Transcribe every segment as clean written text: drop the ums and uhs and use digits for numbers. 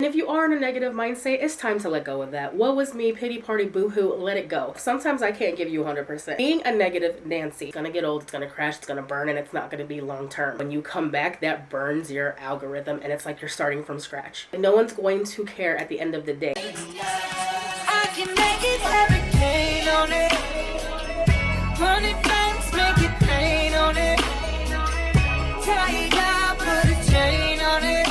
And if you are in a negative mindset, it's time to let go of that. Woe is me, pity party, boo-hoo, let it go. Sometimes I can't give you 100%. Being a negative Nancy, it's gonna get old, it's gonna crash, it's gonna burn, and it's not gonna be long term. When you come back, that burns your algorithm, and it's like you're starting from scratch. And no one's going to care at the end of the day. I can make it hurricane on it. 100 bands, make it rain on it. Tie it down, put a chain on it.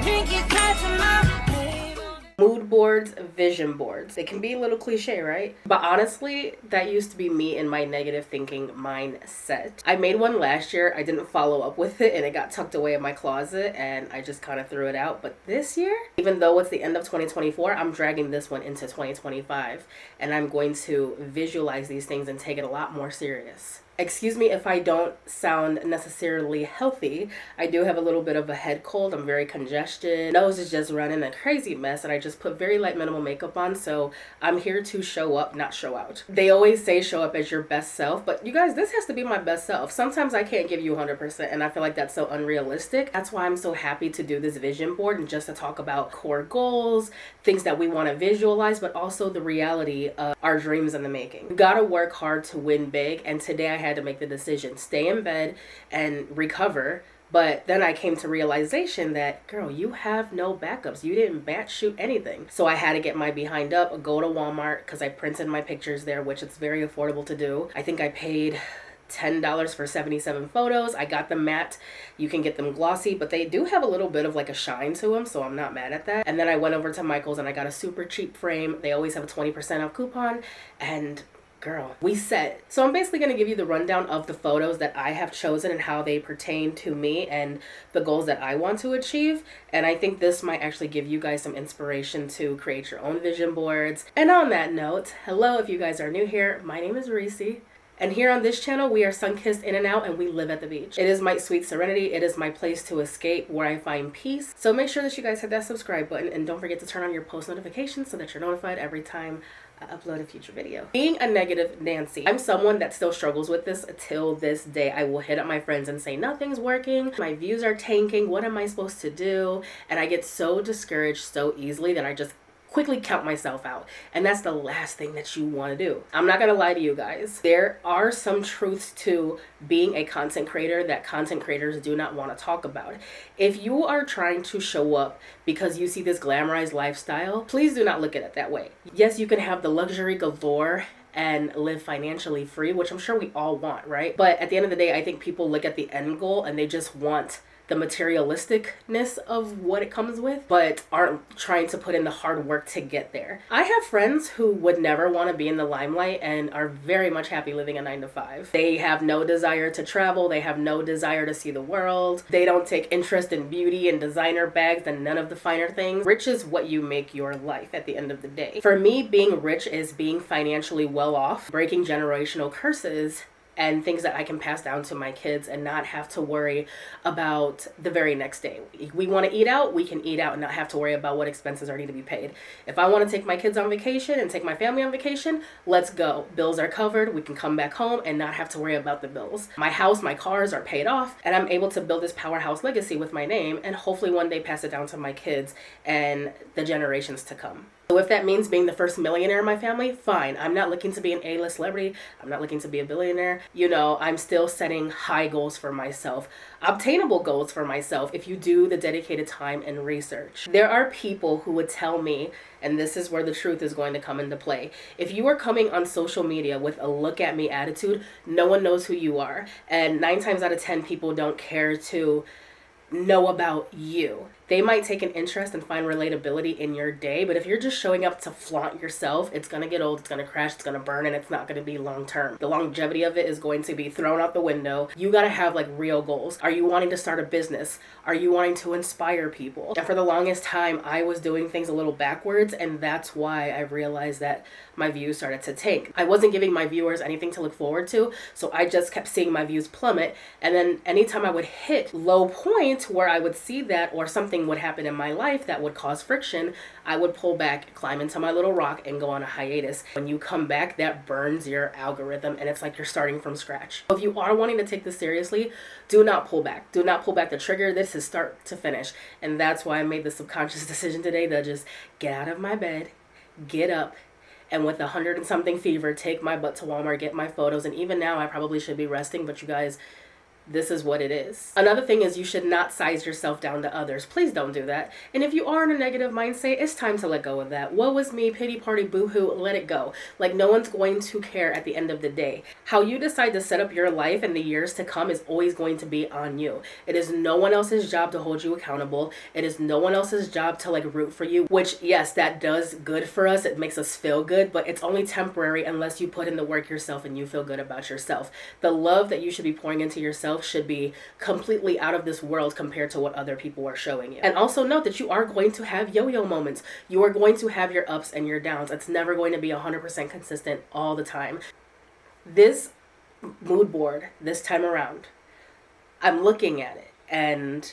Link it tight to my name on it. Mood boards, vision boards. They can be a little cliche, right? But honestly, that used to be me in my negative thinking mindset. I made one last year. I didn't follow up with it and it got tucked away in my closet and I just kind of threw it out. But this year, even though it's the end of 2024, I'm dragging this one into 2025 and I'm going to visualize these things and take it a lot more serious. Excuse me if I don't sound necessarily healthy. I do have a little bit of a head cold. I'm very congested. Nose is just running a crazy mess and I just put very light minimal makeup on. So I'm here to show up, not show out. They always say show up as your best self, but you guys, this has to be my best self. Sometimes I can't give you 100% and I feel like that's so unrealistic. That's why I'm so happy to do this vision board and just to talk about core goals, things that we want to visualize, but also the reality of our dreams in the making. You gotta work hard to win big, and today I had to make the decision, stay in bed and recover. But then I came to realization that, girl, you have no backups. You didn't batch shoot anything. So I had to get my behind up, go to Walmart because I printed my pictures there, which it's very affordable to do. I think I paid $10 for 77 photos. I got them matte. You can get them glossy, but they do have a little bit of like a shine to them, so I'm not mad at that. And then I went over to Michael's and I got a super cheap frame. They always have a 20% off coupon, and girl, we set. So I'm basically going to give you the rundown of the photos that I have chosen and how they pertain to me and the goals that I want to achieve. And I think this might actually give you guys some inspiration to create your own vision boards. And on that note, hello, if you guys are new here, my name is Reese. And here on this channel, we are sun-kissed in and out and we live at the beach. It is my sweet serenity. It is my place to escape, where I find peace. So make sure that you guys hit that subscribe button and don't forget to turn on your post notifications so that you're notified every time I upload a future video. Being a negative Nancy. I'm someone that still struggles with this till this day. I will hit up my friends and say, nothing's working. My views are tanking. What am I supposed to do? And I get so discouraged so easily that I just quickly count myself out, and that's the last thing that you want to do. I'm not gonna lie to you guys, there are some truths to being a content creator that content creators do not want to talk about. If you are trying to show up because you see this glamorized lifestyle, please do not look at it that way. Yes, you can have the luxury galore and live financially free, which I'm sure we all want, right? But at the end of the day, I think people look at the end goal and they just want the materialisticness of what it comes with, but aren't trying to put in the hard work to get there. I have friends who would never want to be in the limelight and are very much happy living a 9-to-5. They have no desire to travel. They have no desire to see the world. They don't take interest in beauty and designer bags and none of the finer things. Rich is what you make your life at the end of the day. For me, being rich is being financially well off, breaking generational curses, and things that I can pass down to my kids and not have to worry about the very next day. If we want to eat out, we can eat out and not have to worry about what expenses are need to be paid. If I want to take my kids on vacation and take my family on vacation, let's go. Bills are covered. We can come back home and not have to worry about the bills. My house, my cars are paid off, and I'm able to build this powerhouse legacy with my name and hopefully one day pass it down to my kids and the generations to come. So if that means being the first millionaire in my family, fine. I'm not looking to be an A-list celebrity. I'm not looking to be a billionaire. You know, I'm still setting high goals for myself, obtainable goals for myself if you do the dedicated time and research. There are people who would tell me, and this is where the truth is going to come into play, if you are coming on social media with a look at me attitude, no one knows who you are. And 9 times out of 10, people don't care to know about you. They might take an interest and find relatability in your day, but if you're just showing up to flaunt yourself, it's gonna get old, it's gonna crash, it's gonna burn, and it's not gonna be long term. The longevity of it is going to be thrown out the window. You gotta have like real goals. Are you wanting to start a business? Are you wanting to inspire people? And for the longest time, I was doing things a little backwards, and that's why I realized that my views started to tank. I wasn't giving my viewers anything to look forward to, so I just kept seeing my views plummet, and then anytime I would hit low point where I would see that or something anything would happen in my life that would cause friction, I would pull back, climb into my little rock, and go on a hiatus. When you come back, that burns your algorithm, and it's like you're starting from scratch. If you are wanting to take this seriously, do not pull back. Do not pull back the trigger. This is start to finish. And that's why I made the subconscious decision today to just get out of my bed, get up, and with 100 and something fever, take my butt to Walmart, get my photos. And even now, I probably should be resting, but you guys, this is what it is. Another thing is you should not size yourself down to others. Please don't do that. And if you are in a negative mindset, it's time to let go of that. Woe is me, pity party, boo-hoo, let it go. Like, no one's going to care at the end of the day. How you decide to set up your life in the years to come is always going to be on you. It is no one else's job to hold you accountable. It is no one else's job to like root for you, which yes, that does good for us. It makes us feel good, but it's only temporary unless you put in the work yourself and you feel good about yourself. The love that you should be pouring into yourself should be completely out of this world compared to what other people are showing you. And also note that you are going to have yo-yo moments. You are going to have your ups and your downs. It's never going to be 100% consistent all the time. This mood board this time around, I'm looking at it, and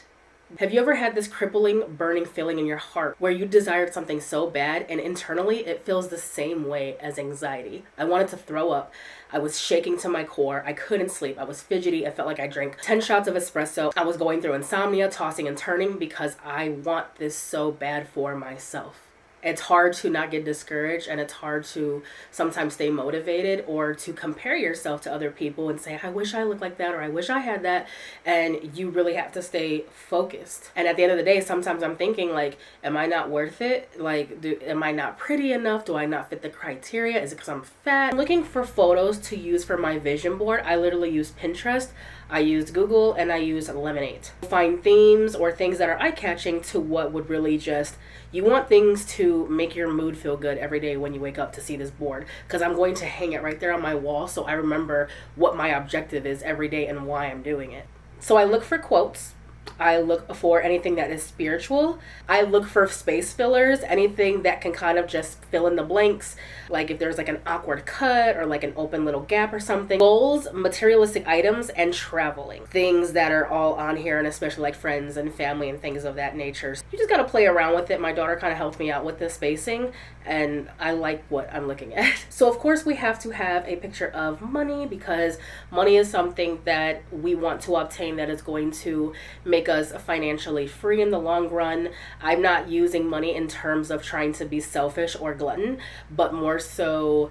have you ever had this crippling, burning feeling in your heart where you desired something so bad and internally it feels the same way as anxiety? I wanted to throw up. I was shaking to my core. I couldn't sleep. I was fidgety. I felt like I drank 10 shots of espresso. I was going through insomnia, tossing and turning because I want this so bad for myself. It's hard to not get discouraged, and it's hard to sometimes stay motivated or to compare yourself to other people and say, I wish I looked like that, or I wish I had that. And you really have to stay focused. And at the end of the day, sometimes I'm thinking like, am I not worth it? Like, am I not pretty enough? Do I not fit the criteria? Is it because I'm fat? I'm looking for photos to use for my vision board. I literally use Pinterest. I use Google, and I use Lemonade. Find themes or things that are eye-catching to what would really just, you want things to make your mood feel good every day when you wake up to see this board, because I'm going to hang it right there on my wall so I remember what my objective is every day and why I'm doing it. So I look for quotes. I look for anything that is spiritual. I look for space fillers, anything that can kind of just fill in the blanks. Like if there's like an awkward cut or like an open little gap or something. Goals, materialistic items, and traveling. Things that are all on here, and especially like friends and family and things of that nature. So you just gotta play around with it. My daughter kind of helped me out with the spacing, and I like what I'm looking at. So of course we have to have a picture of money, because money is something that we want to obtain that is going to make us financially free in the long run. I'm not using money in terms of trying to be selfish or glutton, but more so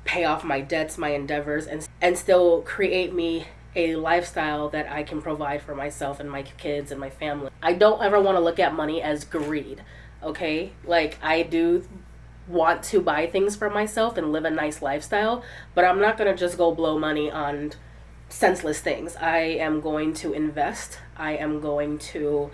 pay off my debts, my endeavors, and still create me a lifestyle that I can provide for myself and my kids and my family. I don't ever want to look at money as greed, okay? Like, I do want to buy things for myself and live a nice lifestyle, but I'm not going to just go blow money on senseless things. I am going to invest. I am going to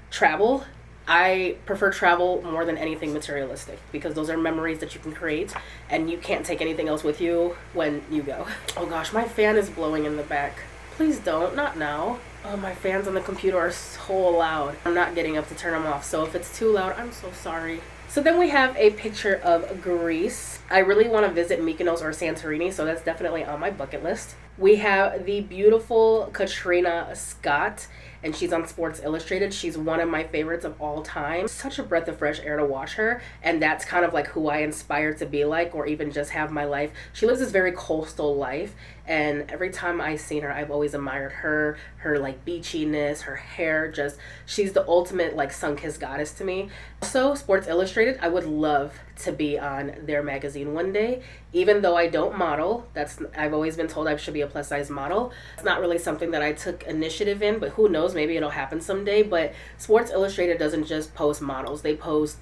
travel. I prefer travel more than anything materialistic, because those are memories that you can create, and you can't take anything else with you when you go. Oh gosh, my fan is blowing in the back. Please don't, not now. Oh, my fans on the computer are so loud. I'm not getting up to turn them off, so if it's too loud, I'm so sorry. So then we have a picture of Greece. I really want to visit Mykonos or Santorini, so that's definitely on my bucket list. We have the beautiful Katrina Scott, and she's on Sports Illustrated. She's one of my favorites of all time. Such a breath of fresh air to watch her, and that's kind of like who I aspire to be like, or even just have my life. She lives this very coastal life, and every time I've seen her, I've always admired her like beachiness, her hair, just, she's the ultimate like sun-kissed goddess to me. Also, Sports Illustrated, I would love to be on their magazine one day. Even though I don't model, I've always been told I should be a plus size model. It's not really something that I took initiative in, but who knows, maybe it'll happen someday. But Sports Illustrated doesn't just post models, they post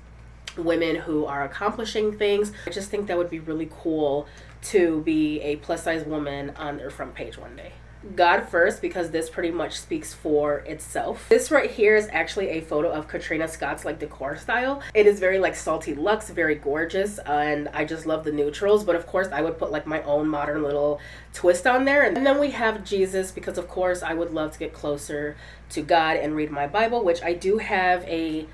women who are accomplishing things. I just think that would be really cool to be a plus size woman on their front page one day. God first, because this pretty much speaks for itself. This right here is actually a photo of Katrina Scott's like decor style. It is very like salty luxe, very gorgeous, and I just love the neutrals, but of course I would put like my own modern little twist on there. And then we have Jesus, because of course I would love to get closer to God and read my Bible, which I do have a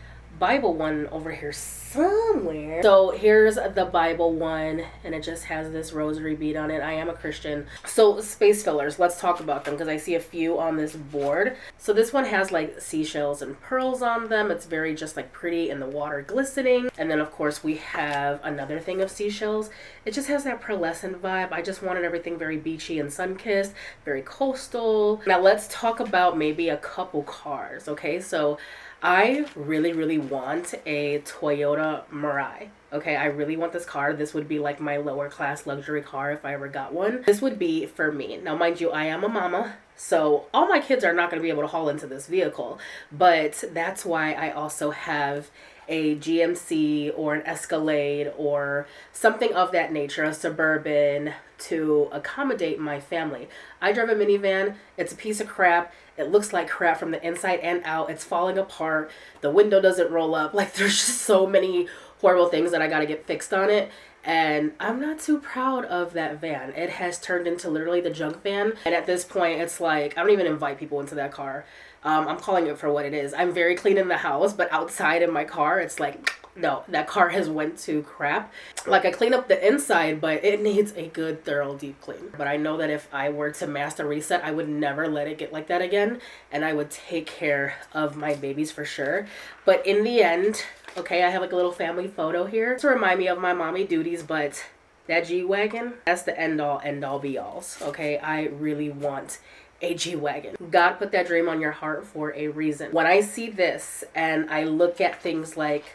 Bible one over here somewhere. So here's the Bible one, and it just has this rosary bead on it. I am a Christian. So space fillers, let's talk about them because I see a few on this board. So this one has like seashells and pearls on them. It's very just like pretty in the water glistening. And then of course we have another thing of seashells. It just has that pearlescent vibe. I just wanted everything very beachy and sun-kissed, very coastal. Now let's talk about maybe a couple cars, okay? So I really want a Toyota Mirai. Okay, I really want this car. This would be like my lower class luxury car if I ever got one. This would be for me. Now, mind you, I am a mama, so all my kids are not going to be able to haul into this vehicle. But that's why I also have a GMC or an Escalade or something of that nature, a Suburban, to accommodate my family. I drive a minivan. It's a piece of crap. It looks like crap from the inside and out. It's falling apart. The window doesn't roll up. Like, there's just so many horrible things that I got to get fixed on it. And I'm not too proud of that van. It has turned into literally the junk van. And at this point, it's like, I don't even invite people into that car. I'm calling it for what it is. I'm very clean in the house, but outside in my car, it's like, no, that car has went to crap. Like, I clean up the inside, but it needs a good, thorough, deep clean. But I know that if I were to master reset, I would never let it get like that again. And I would take care of my babies for sure. But in the end, okay, I have like a little family photo here to remind me of my mommy duties, but that G-Wagon, that's the end-all be-alls, okay? I really want a G-Wagon. God put that dream on your heart for a reason. When I see this and I look at things like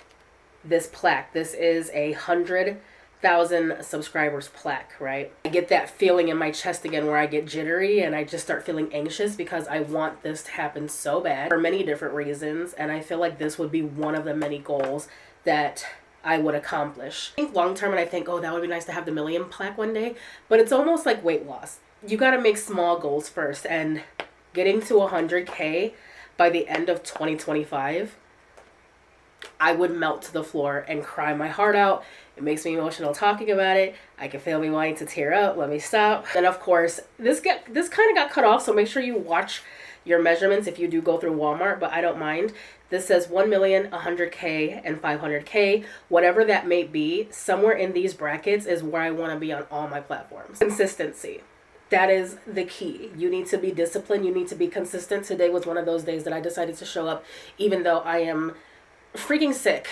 this plaque, this is a 100,000 subscribers plaque, right? I get that feeling in my chest again where I get jittery and I just start feeling anxious because I want this to happen so bad for many different reasons. And I feel like this would be one of the many goals that I would accomplish. I think long term, and I think, oh, that would be nice to have the million plaque one day, but it's almost like weight loss. You got to make small goals first, and getting to 100K by the end of 2025, I would melt to the floor and cry my heart out. It makes me emotional talking about it. I can feel me wanting to tear up. Let me stop. And of course, this kind of got cut off, so make sure you watch your measurements if you do go through Walmart, but I don't mind. This says 1 million, 100K, and 500K. Whatever that may be, somewhere in these brackets is where I want to be on all my platforms. Consistency. That is the key. You need to be disciplined. You need to be consistent. Today was one of those days that I decided to show up even though I am freaking sick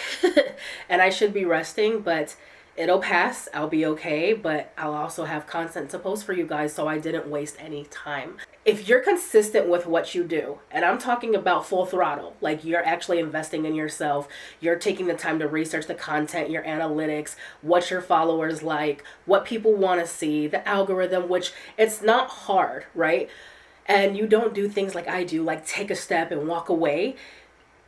and I should be resting, but it'll pass. I'll be okay, but I'll also have content to post for you guys, so I didn't waste any time. If you're consistent with what you do, and I'm talking about full throttle, like you're actually investing in yourself, you're taking the time to research the content, your analytics, what your followers like, what people want to see, the algorithm, which it's not hard, right? And you don't do things like I do, like take a step and walk away.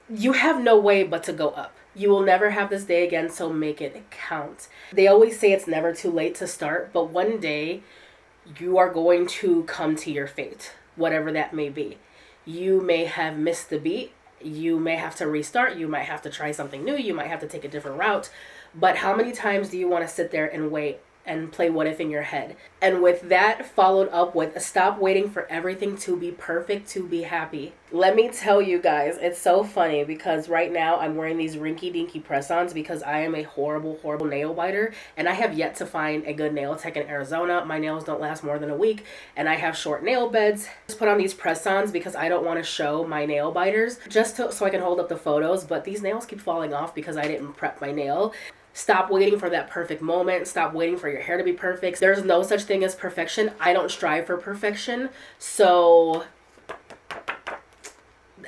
You have no way but to go up. You will never have this day again, so make it count. They always say it's never too late to start, but one day you are going to come to your fate, whatever that may be. You may have missed the beat. You may have to restart. You might have to try something new. You might have to take a different route. But how many times do you want to sit there and wait and play what if in your head? And with that followed up with stop waiting for everything to be perfect to be happy. Let me tell you guys, it's so funny because right now I'm wearing these rinky dinky press-ons because I am a horrible nail biter, and I have yet to find a good nail tech in Arizona. My nails don't last more than a week and I have short nail beds. Just put on these press-ons because I don't want to show my nail biters so I can hold up the photos, but these nails keep falling off because I didn't prep my nail. Stop waiting for that perfect moment. Stop waiting for your hair to be perfect. There's no such thing as perfection. I don't strive for perfection. So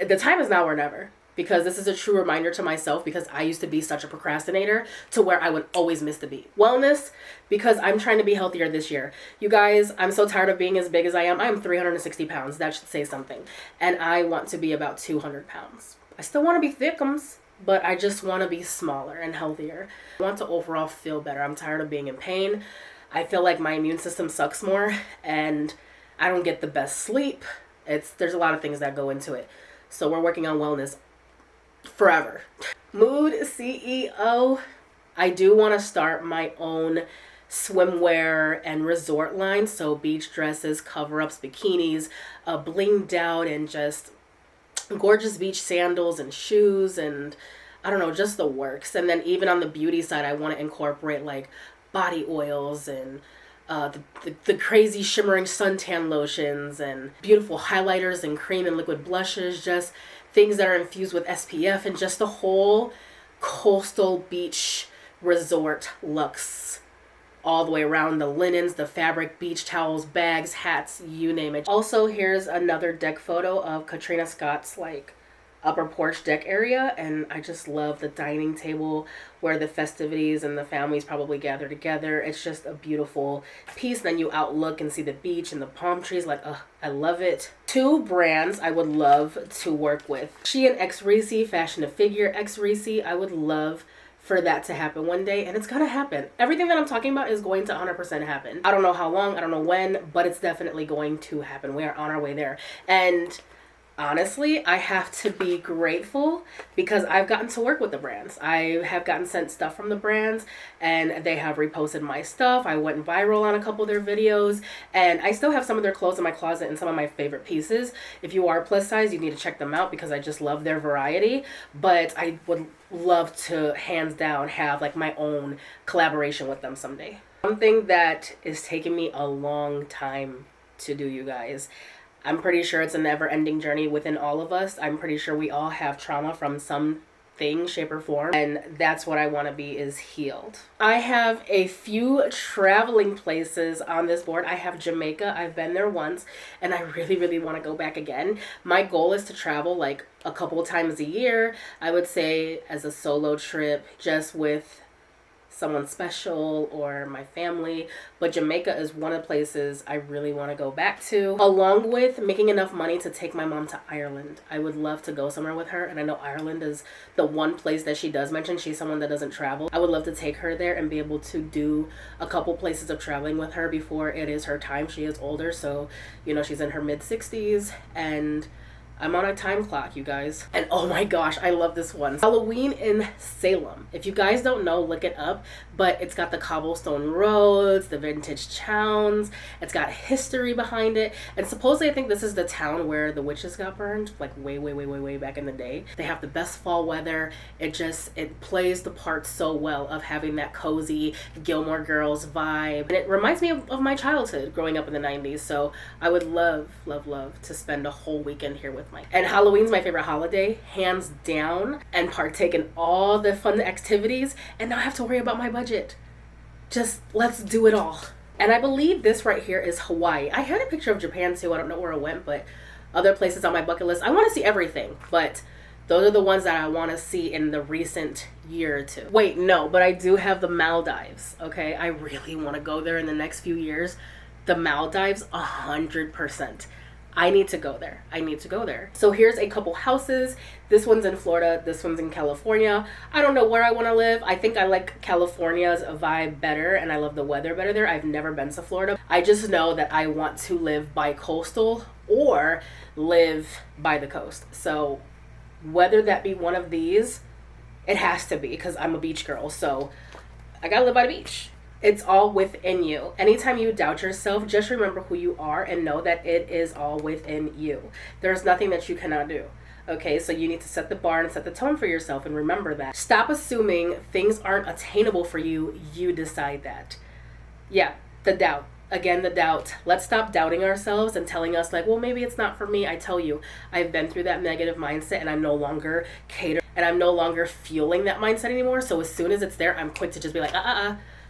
the time is now or never, because this is a true reminder to myself, because I used to be such a procrastinator to where I would always miss the beat. Wellness, because I'm trying to be healthier this year. You guys, I'm so tired of being as big as I am. I'm 360 pounds. That should say something. And I want to be about 200 pounds. I still want to be thickums, but I just want to be smaller and healthier. I want to overall feel better. I'm tired of being in pain. I feel like my immune system sucks more and I don't get the best sleep. There's a lot of things that go into it. So we're working on wellness forever. Mood CEO. I do want to start my own swimwear and resort line. So beach dresses, cover-ups, bikinis, blinged out, and just gorgeous beach sandals and shoes, and I don't know, just the works. And then even on the beauty side, I want to incorporate like body oils and the crazy shimmering suntan lotions and beautiful highlighters and cream and liquid blushes, just things that are infused with SPF, and just the whole coastal beach resort looks all the way around. The linens, the fabric, beach towels, bags, hats, you name it. Also, here's another deck photo of Katrina Scott's like upper porch deck area, and I just love the dining table where the festivities and the families probably gather together. It's just a beautiful piece. Then you outlook and see the beach and the palm trees. Like, I love it. 2 brands I would love to work with: She and X Reese, fashion to figure. X Reese, I would love for that to happen one day, and it's gonna happen. Everything that I'm talking about is going to 100% happen. I don't know how long, I don't know when, but it's definitely going to happen. We are on our way there. And honestly, I have to be grateful because I've gotten to work with the brands. I have gotten sent stuff from the brands, and they have reposted my stuff. I went viral on a couple of their videos, and I still have some of their clothes in my closet and some of my favorite pieces. If you are plus size, you need to check them out because I just love their variety. But I would love to, hands down, have like my own collaboration with them someday. Something that is taking me a long time to do, you guys. I'm pretty sure it's a never-ending journey within all of us. I'm pretty sure we all have trauma from some thing, shape, or form, and that's what I want to be, is healed. I have a few traveling places on this board. I have Jamaica. I've been there once, and I really, really want to go back again. My goal is to travel like a couple times a year. I would say as a solo trip, just with someone special or my family, but Jamaica is one of the places I really want to go back to, along with making enough money to take my mom to Ireland. I would love to go somewhere with her, and I know Ireland is the one place that she does mention. She's someone that doesn't travel. I would love to take her there and be able to do a couple places of traveling with her before it is her time. She is older, so you know, she's in her mid-60s, and I'm on a time clock, you guys. And oh my gosh, I love this one. Halloween in Salem. If you guys don't know, look it up. But it's got the cobblestone roads, the vintage towns. It's got history behind it. And supposedly, I think this is the town where the witches got burned, like way back in the day. They have the best fall weather. It plays the part so well of having that cozy Gilmore Girls vibe. And it reminds me of my childhood growing up in the 90s. So I would love to spend a whole weekend here with and Halloween's my favorite holiday, hands down, and partake in all the fun activities and not have to worry about my budget. Just let's do it all. And I believe this right here is Hawaii. I had a picture of Japan too. I don't know where it went, but other places on my bucket list. I want to see everything, but those are the ones that I want to see in the recent year or two. Wait, no, but I do have the Maldives, okay? I really want to go there in the next few years. The Maldives, 100%. I need to go there. So here's a couple houses. This one's in Florida. This one's in California. I don't know where I want to live. I think I like California's vibe better, and I love the weather better there. I've never been to Florida. I just know that I want to live by coastal or live by the coast. So whether that be one of these, it has to be, because I'm a beach girl. So I gotta live by the beach. It's all within you. Anytime you doubt yourself, just remember who you are and know that it is all within you. There's nothing that you cannot do. Okay, so you need to set the bar and set the tone for yourself, and remember that. Stop assuming things aren't attainable for you. You decide that. Yeah, the doubt. Again, the doubt. Let's stop doubting ourselves and telling us like, well, maybe it's not for me. I tell you, I've been through that negative mindset, and I'm no longer and I'm no longer fueling that mindset anymore. So as soon as it's there, I'm quick to just be like,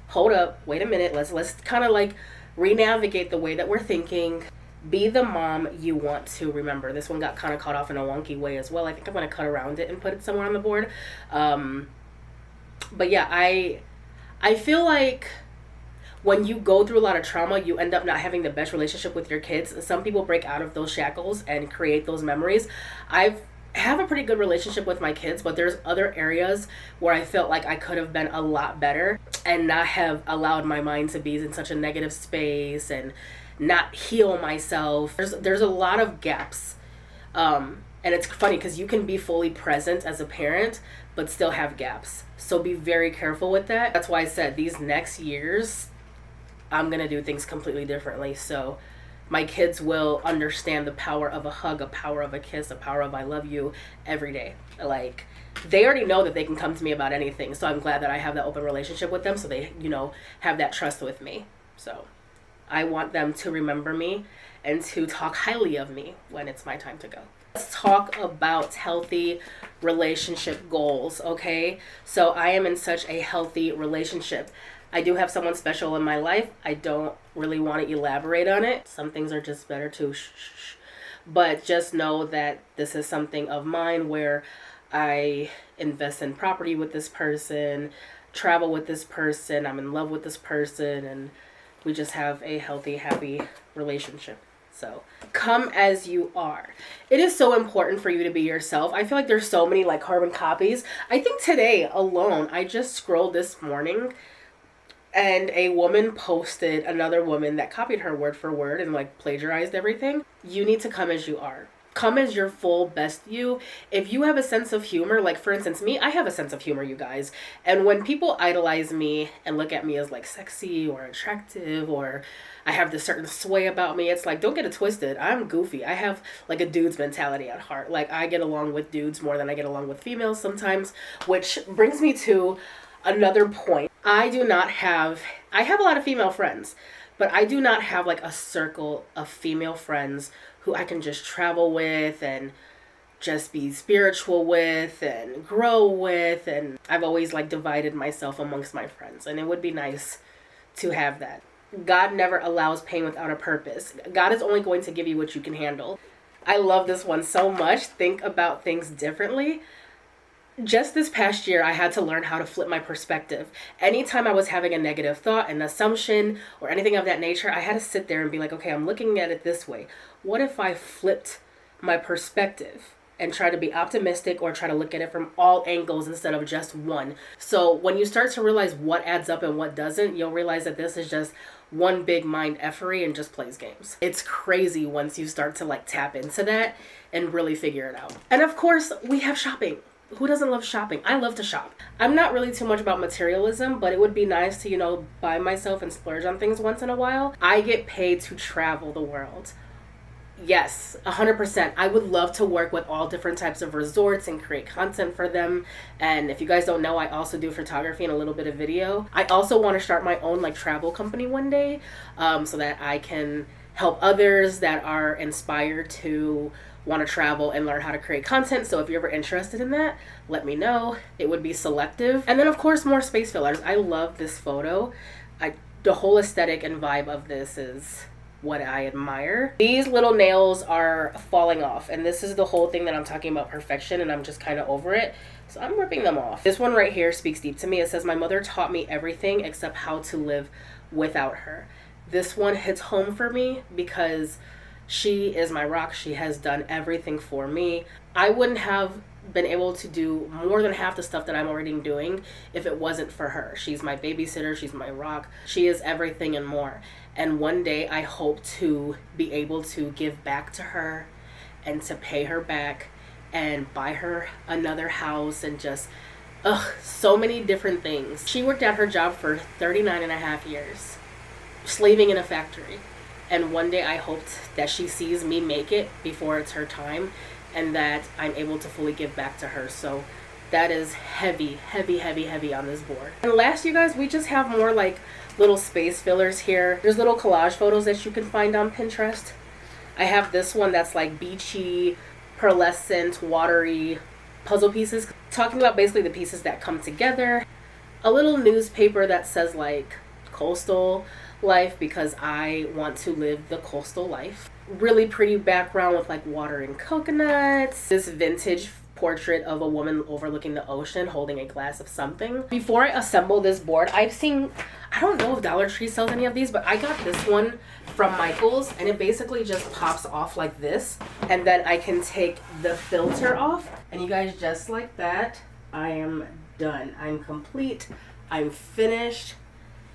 hold up, wait a minute, let's kind of like re-navigate the way that we're thinking. Be the mom you want to. Remember, this one got kind of caught off in a wonky way as well. I think I'm going to cut around it and put it somewhere on the board. But yeah, I feel like when you go through a lot of trauma, you end up not having the best relationship with your kids. Some people break out of those shackles and create those memories. I have a pretty good relationship with my kids, but there's other areas where I felt like I could have been a lot better and not have allowed my mind to be in such a negative space and not heal myself. There's a lot of gaps. And it's funny because you can be fully present as a parent, but still have gaps. So be very careful with that. That's why I said these next years, I'm going to do things completely differently. So My kids will understand the power of a hug, a power of a kiss, a power of I love you every day. Like, they already know that they can come to me about anything. So I'm glad that I have that open relationship with them, so they, have that trust with me. So I want them to remember me and to talk highly of me when it's my time to go. Let's talk about healthy relationship goals, okay? So I am in such a healthy relationship. I do have someone special in my life. I don't really want to elaborate on it. Some things are just better to shh. But just know that this is something of mine where I invest in property with this person, travel with this person, I'm in love with this person, and we just have a healthy, happy relationship. So come as you are. It is so important for you to be yourself. I feel like there's so many like carbon copies. I think today alone, I just scrolled this morning and a woman posted another woman that copied her word for word and like plagiarized everything. You need to come as you are. Come as your full best you. If you have a sense of humor, like for instance, me, I have a sense of humor, you guys. And when people idolize me and look at me as like sexy or attractive, or I have this certain sway about me, it's like, don't get it twisted. I'm goofy. I have like a dude's mentality at heart. Like, I get along with dudes more than I get along with females sometimes, which brings me to another point. I have a lot of female friends, but I do not have like a circle of female friends who I can just travel with and just be spiritual with and grow with. And I've always like divided myself amongst my friends, and it would be nice to have that. God never allows pain without a purpose. God is only going to give you what you can handle. I love this one so much. Think about things differently. Just this past year, I had to learn how to flip my perspective. Anytime I was having a negative thought, an assumption, or anything of that nature, I had to sit there and be like, okay, I'm looking at it this way. What if I flipped my perspective and try to be optimistic, or try to look at it from all angles instead of just one? So when you start to realize what adds up and what doesn't, you'll realize that this is just one big mind effery and just plays games. It's crazy once you start to like tap into that and really figure it out. And of course, we have shopping. Who doesn't love shopping? I love to shop. I'm not really too much about materialism, but it would be nice to, buy myself and splurge on things once in a while. I get paid to travel the world. Yes, 100%. I would love to work with all different types of resorts and create content for them. And if you guys don't know, I also do photography and a little bit of video. I also want to start my own like travel company one day, so that I can help others that are inspired to want to travel and learn how to create content. So if you're ever interested in that, let me know. It would be selective. And then of course, more space fillers. I love this photo. The whole aesthetic and vibe of this is what I admire. These little nails are falling off, and this is the whole thing that I'm talking about, perfection, and I'm just kind of over it. So I'm ripping them off. This one right here speaks deep to me. It says, my mother taught me everything except how to live without her. This one hits home for me because she is my rock. She has done everything for me. I wouldn't have been able to do more than half the stuff that I'm already doing if it wasn't for her. She's my babysitter. She's my rock. She is everything and more. And one day I hope to be able to give back to her and to pay her back and buy her another house and just, so many different things. She worked at her job for 39 and a half years, slaving in a factory. And one day I hoped that she sees me make it before it's her time, and that I'm able to fully give back to her. So that is heavy, heavy, heavy, heavy on this board. And last, you guys, we just have more like little space fillers here. There's little collage photos that you can find on Pinterest. I have this one that's like beachy, pearlescent, watery puzzle pieces, talking about basically the pieces that come together. A little newspaper that says like coastal life, because I want to live the coastal life. Really pretty background with like water and coconuts. This vintage portrait of a woman overlooking the ocean holding a glass of something. Before I assemble this board, I don't know if Dollar Tree sells any of these, but I got this one from Michael's, and it basically just pops off like this, and then I can take the filter off, and you guys, just like that, I am done. I'm complete. I'm finished.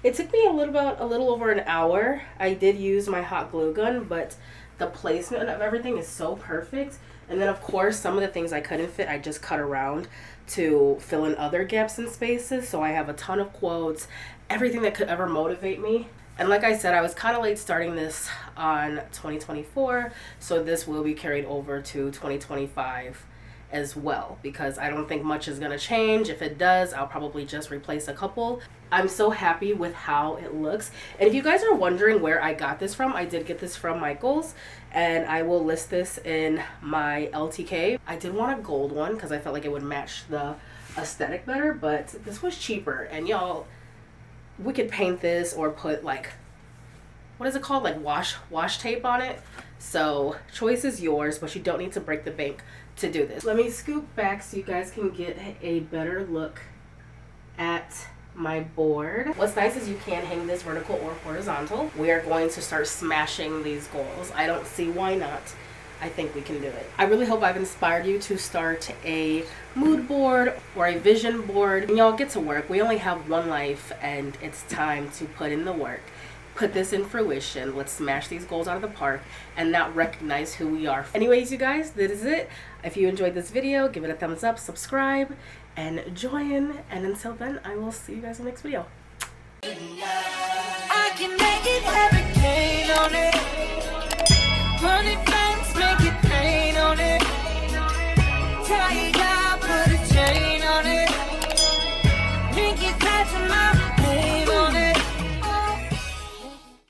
It took me a little over an hour. I did use my hot glue gun, but the placement of everything is so perfect. And then of course, some of the things I couldn't fit, I just cut around to fill in other gaps and spaces. So I have a ton of quotes, everything that could ever motivate me. And like I said, I was kind of late starting this on 2024, so this will be carried over to 2025 as well, because I don't think much is going to change. If it does, I'll probably just replace a couple. I'm so happy with how it looks. And if you guys are wondering where I got this from, I did get this from Michael's, and I will list this in my LTK. I did want a gold one because I felt like it would match the aesthetic better, but this was cheaper. And y'all, we could paint this or put like, what is it called, like wash tape on it. So choice is yours, but you don't need to break the bank to do this. Let me scoop back so you guys can get a better look at my board. What's nice is you can hang this vertical or horizontal. We are going to start smashing these goals. I don't see why not. I think we can do it. I really hope I've inspired you to start a mood board or a vision board. And y'all get to work. We only have one life, and it's time to put in the work. Put this in fruition. Let's smash these goals out of the park and not recognize who we are. Anyways, you guys, this is it. If you enjoyed this video, give it a thumbs up, subscribe, and join. And until then, I will see you guys in the next video. I can make it, have a cane on it.